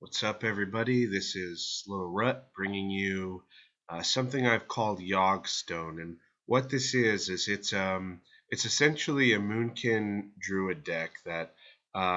What's up, everybody? This is Slow Rut bringing you something I've called Yogg-Saronn, and what this is it's essentially a Moonkin Druid deck that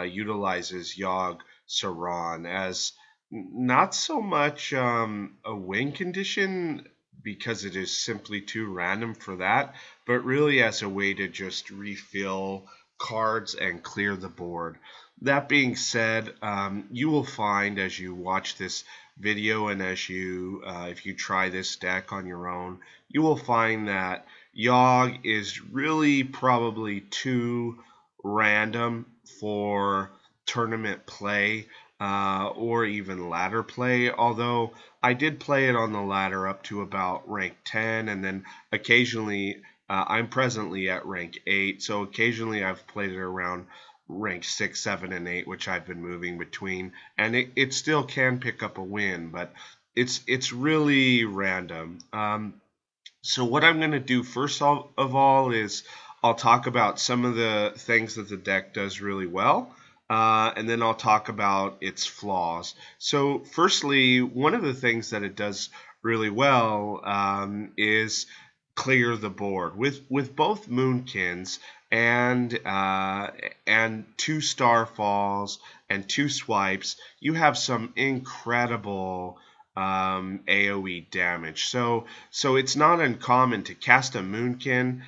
utilizes Yogg-Saronn as not so much a win condition because it is simply too random for that, but really as a way to just refill cards and clear the board. That being said, you will find as you watch this video and as you, if you try this deck on your own, you will find that Yogg is really probably too random for tournament play or even ladder play. Although I did play it on the ladder up to about rank 10, and then occasionally I'm presently at rank 8, so occasionally I've played it around rank 6, 7, and 8, which I've been moving between, and it still can pick up a win, but it's really random. So what I'm going to do first of all is I'll talk about some of the things that the deck does really well, and then I'll talk about its flaws. So firstly, one of the things that it does really well is clear the board with both Moonkins and two Starfalls and two swipes. You have some incredible AoE damage. So it's not uncommon to cast a Moonkin,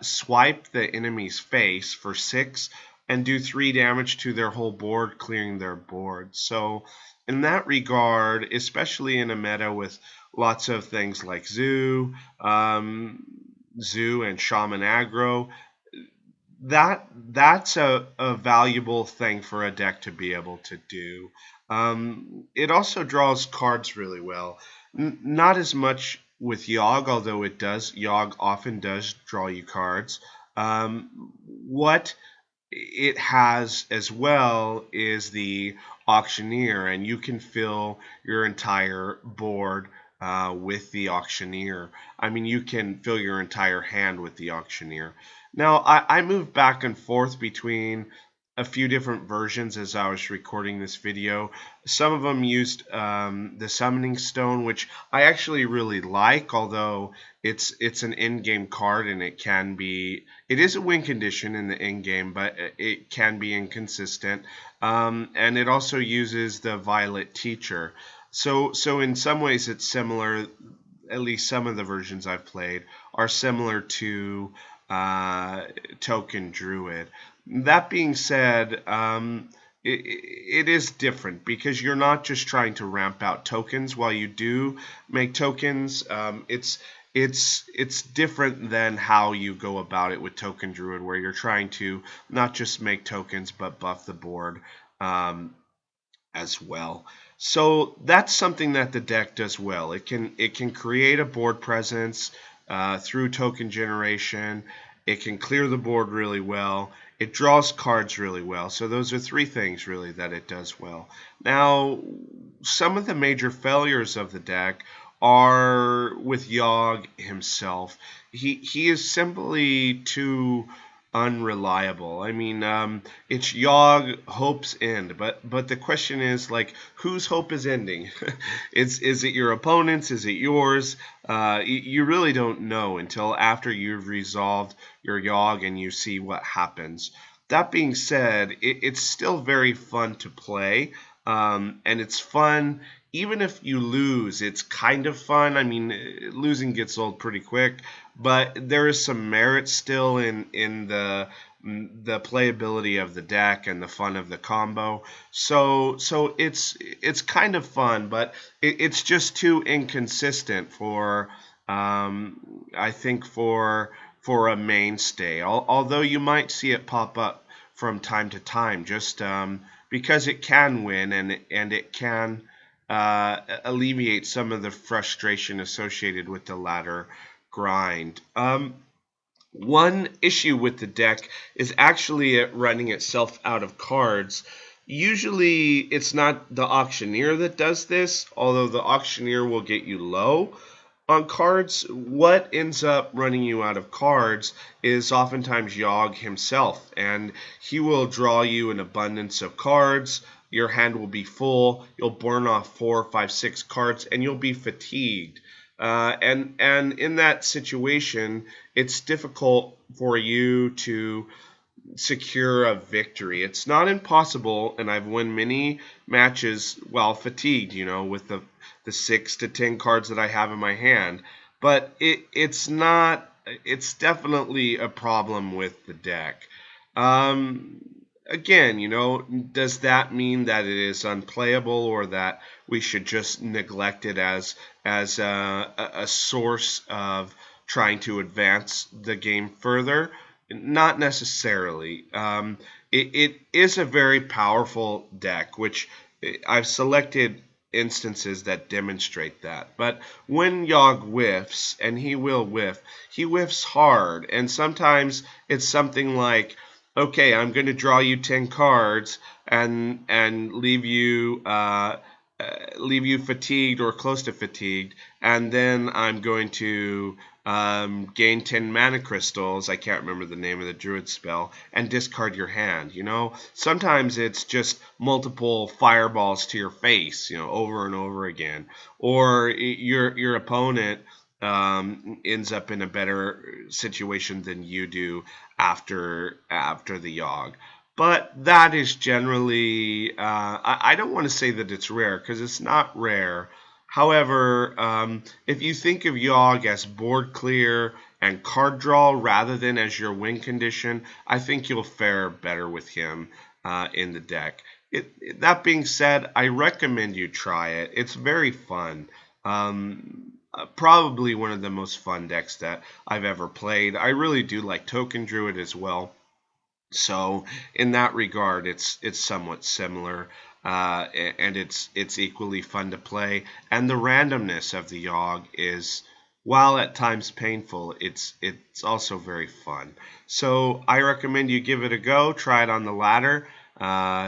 swipe the enemy's face for 6, and do 3 damage to their whole board, clearing their board. So in that regard, especially in a meta with lots of things like Zoo and Shaman aggro, that's a valuable thing for a deck to be able to do. It also draws cards really well. Not as much with Yogg, although Yogg often does draw you cards. What it has as well is the auctioneer, and you can fill your entire board with the auctioneer. I mean, you can fill your entire hand with the auctioneer. Now, I moved back and forth between a few different versions as I was recording this video. Some of them used the summoning stone, which I actually really like, although it's an in-game card and it is a win condition in the in-game, but it can be inconsistent. And it also uses the Violet Teacher. So in some ways it's similar. At least some of the versions I've played are similar to Token Druid. That being said, it is different because you're not just trying to ramp out tokens. While you do make tokens, it's different than how you go about it with Token Druid, where you're trying to not just make tokens but buff the board as well. So that's something that the deck does well. It can create a board presence through token generation. It can clear the board really well. It draws cards really well. So those are 3 things really that it does well. Now, some of the major failures of the deck are with Yogg himself. He is simply too unreliable. I mean, it's Yogg hope's end, but the question is, like, whose hope is ending? Is it your opponent's? Is it yours? You really don't know until after you've resolved your Yogg and you see what happens. That being said, it's still very fun to play, and it's fun even if you lose. It's kind of fun. I mean, losing gets old pretty quick, but there is some merit still in the playability of the deck and the fun of the combo. So it's kind of fun, but it's just too inconsistent for I think for a mainstay. Although you might see it pop up from time to time, just because it can win and it can alleviate some of the frustration associated with the ladder grind. One issue with the deck is actually it running itself out of cards. Usually it's not the auctioneer that does this, although the auctioneer will get you low on cards. What ends up running you out of cards is oftentimes Yogg himself, and he will draw you an abundance of cards your hand will be full. You'll burn off 4, 5, 6 cards, and you'll be fatigued. And in that situation, it's difficult for you to secure a victory. It's not impossible, and I've won many matches while fatigued, with the 6 to 10 cards that I have in my hand. But it's not. It's definitely a problem with the deck. Um, Again, does that mean that it is unplayable or that we should just neglect it as a source of trying to advance the game further? Not necessarily. It is a very powerful deck, which I've selected instances that demonstrate that. But when Yogg whiffs, and he will whiff, he whiffs hard. And sometimes it's something like, okay, I'm going to draw you 10 cards and leave you fatigued or close to fatigued, and then I'm going to gain 10 mana crystals. I can't remember the name of the druid spell, and discard your hand. Sometimes it's just multiple fireballs to your face, over and over again, or your opponent ends up in a better situation than you do after the Yogg. But that is generally, I don't want to say that it's rare, because it's not rare. However, if you think of Yogg as board clear and card draw rather than as your win condition, I think you'll fare better with him in the deck. That being said, I recommend you try it. It's very fun. Probably one of the most fun decks that I've ever played. I really do like Token Druid as well. So in that regard, it's somewhat similar, and it's equally fun to play. And the randomness of the Yogg is, while at times painful, it's also very fun. So I recommend you give it a go. Try it on the ladder.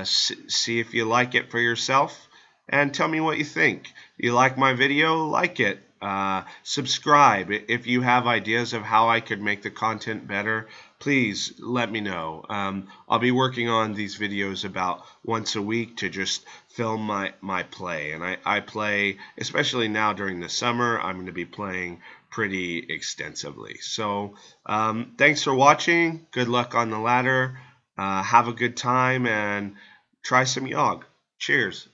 See if you like it for yourself, and tell me what you think. You like my video? Like it. Subscribe. If you have ideas of how I could make the content better, please let me know. I'll be working on these videos about once a week to just film my play. And I play, especially now during the summer, I'm going to be playing pretty extensively. So thanks for watching. Good luck on the ladder. Have a good time and try some Yogg. Cheers.